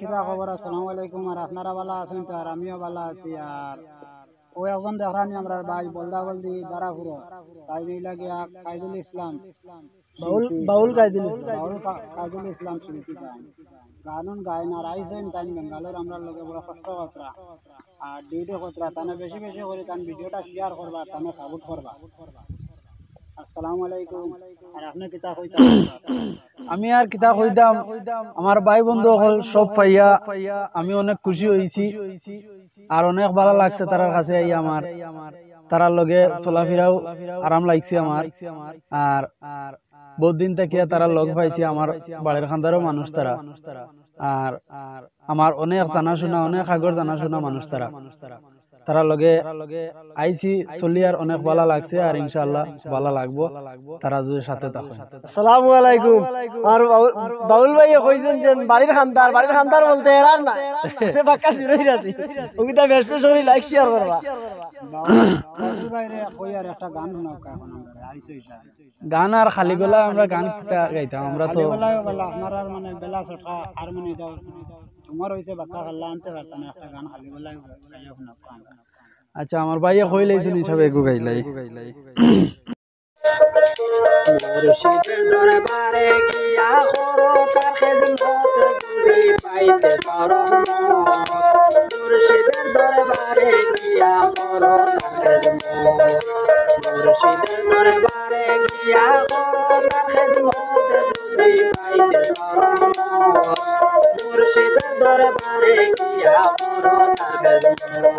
কিতা খবর? আসসালামু আলাইকুম। আর আপনারা ভালো আছেন তো? আর আমিও ভালো আছি। আর ও এখন দেখলাম আমরা ভাই বলদা বলদি দারাপুর তাই লাগিয়া কাইদুল ইসলাম বাউল কাইদিল বাউল কাইদুল ইসলাম শিল্পী গানুন গায়ন আর আইসেন তাই বেঙ্গালোর আমরা লোকে বড় কষ্ট কতরা আর ডিউটি কতরা তানে বেশি বেশি করে তান ভিডিওটা শেয়ার করবা, তানে সাপোর্ট করবা। আসসালামু আলাইকুম। আর আপনি কিতা কইতা? আমি আর কিতা কইতাম, আমার ভাই বন্ধু হল সব পাইয়া আমি অনেক খুশি হয়েছি আর অনেক ভালো লাগছে তার কাছে আই আমার তারার লগে চলাফেরাও আরাম লাগছে আমার। আর বহুত দিন থেকে তারা লগ পাইছি, আমার বাড়ির খান্দারও মানুষ তারা। আর আমার অনেক জানাশোনা, অনেক আগর জানাশোনা মানুষ তারা। তারা লগে আইসি চলি আর অনেক ভালো লাগছে আর ইনশাআল্লাহ ভালো লাগবো তারা যদি সাথে থাকে। আসসালামু আলাইকুম। আর বাউল ভাই কইছেন যে বাড়ির খান্দার বলতে এড়ার না বাক্কা দিরই রাতি ওকিটা বেশ সরি লাইক শেয়ার করবা। বাউল ভাই রে কই আর একটা গান শোনাও এখন আমরা আইছো ইসা গান আর খালি বেলা আমরা গান গাইতাম। আমরা তো আপনারা মানে বেলা ছটা আর মানে দাও তোমার হইছে বাক্কা খাল্লা আনতে পারতাম একটা গান খালি বেলা গাইও শোনাও। আচ্ছা, আমার ভাইয়া কইলাইছেন সব এগু গাইলাই। মুর্শিদের দরবারে গিয়া করো তার খেদমত যদি পাইতে পারো। মুর্শিদের দরবারে গিয়া করো তার খেদমত, মুর্শিদের দরবারে গিয়া করো তার খেদমত যদি পাইতে পারো। মুর্শিদের দরবারে গিয়া করো তার খেদমত।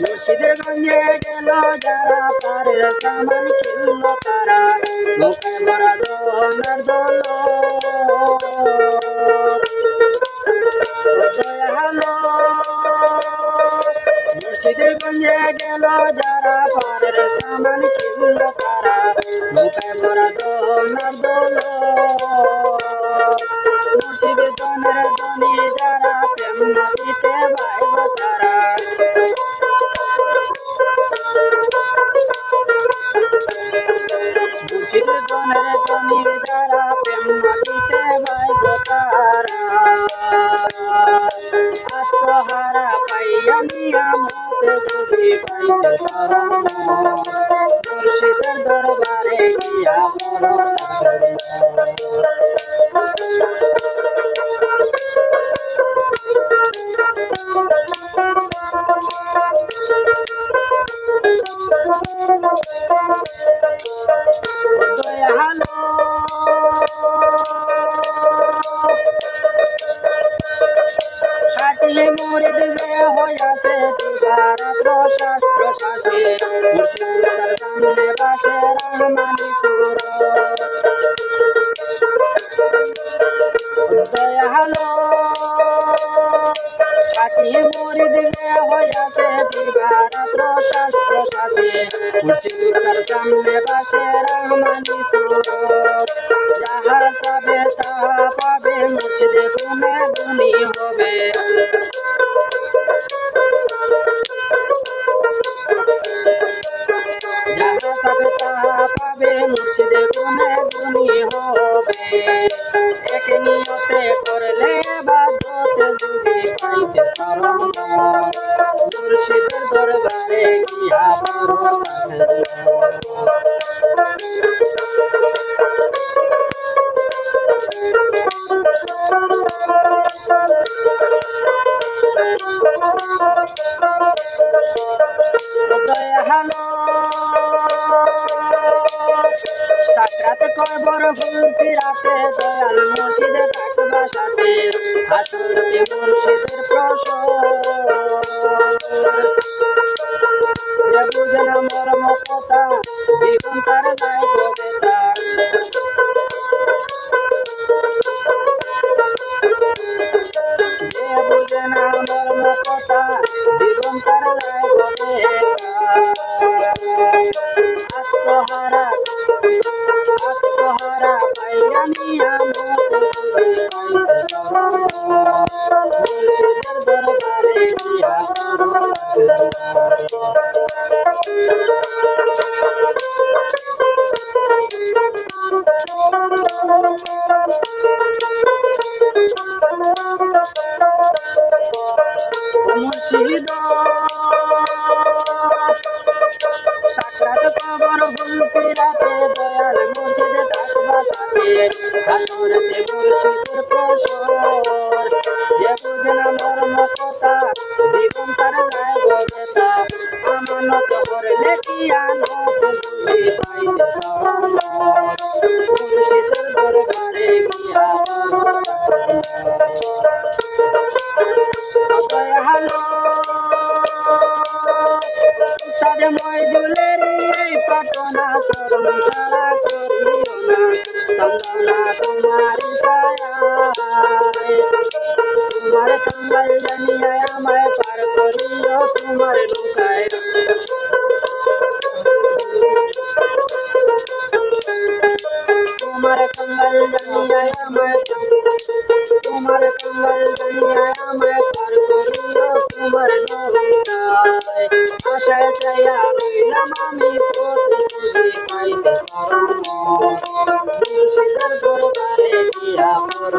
মুর্শিদের গঞ্জে গেল যারা পারের সামান কিনল তারা, নৌকায় ভরা দোনার দোল দয়ালো। মুর্শিদের গঞ্জে গেল যারা পারের সামান কিনল তারা, নৌকায় ভরা দোনার দোল। মুর্শিদের দনের দনি যারা প্রেম নদীতে ভাইব তারা, মুর্শিদের দনের দনি যারা প্রেম নদীতে ভাইব তারা। আত্মহারা পাইয়া নিয়ামত যদি পাইতে পারো, মুর্শিদের দরবারে গিয়া করো তার দয়ালো। খাটিলে মুরিদ যে হইয়াছে দিবারাত্র শ্বাস প্রশ্বাসে, মুর্শিদের সামনে বাসে রহমানি সুর। দয়ালো খাটি মুরিদ যে হইয়াছে দিবারাত্র শ্বাস প্রশ্বাসে, মুর্শিদের সামনে বাসে রহমানি সুর। যাহা চাবে তাহা পাবে, মুর্শিদে গুণে গুণী হবে। যাহা চাবে তাহা পাবে, মুর্শিদে গুণে গুণী হবে। এক নিয়তে করলে বাদত যদি পাইতে পারো, মুর্শিদের দরবারে গিয়া করো তার দয়ালো। সাকরাতে কবর ফুলসি রাতে দয়াল মুর্শিদে থাকবা সাথে, হাসুরতে মুর্শিদের প্রসর। যে বুঝে না মর্ম কথা জীবন তার যাইব বেতা, যে বুঝে না মর্ম কথা জীবন তার যাইব বেতা। আত্মহারা আত্মহারা পাইয়া নিয়ামত যদি পাইতে মুর্শিদের দরবারে গিয়া মুর্শিদ সাক্ষাৎ খবর বলছি রাতে দয়াল মুর্শিদ থাকবা সাথে হাসুরতে মুর্শিদের প্রসর যে বুঝে না মর্ম কথা জীবন তার যায় গবেতা আমানত করলে কি আনত বুঝি পাইতে মুর্শিদের দরবারে গিয়া দয়ালো সাজে মই জুলেরি এই পাটনা শরম ছাড়া করিও না চন্দনা তোমারি ছায়ায় তোমার কঙ্গাল জানিয়া আমায় পার করিও তোমার নৌকায় তোমার কঙ্গাল জানিয়া আমায় তোমার কঙ্গাল জানিয়া আমায় পার করিও তোমার নৌকায় আশায় চাইয়া রইলাম আমি পথ খুঁজে পাইতে পারব মুর্শিদের দরবারে গিয়া বড়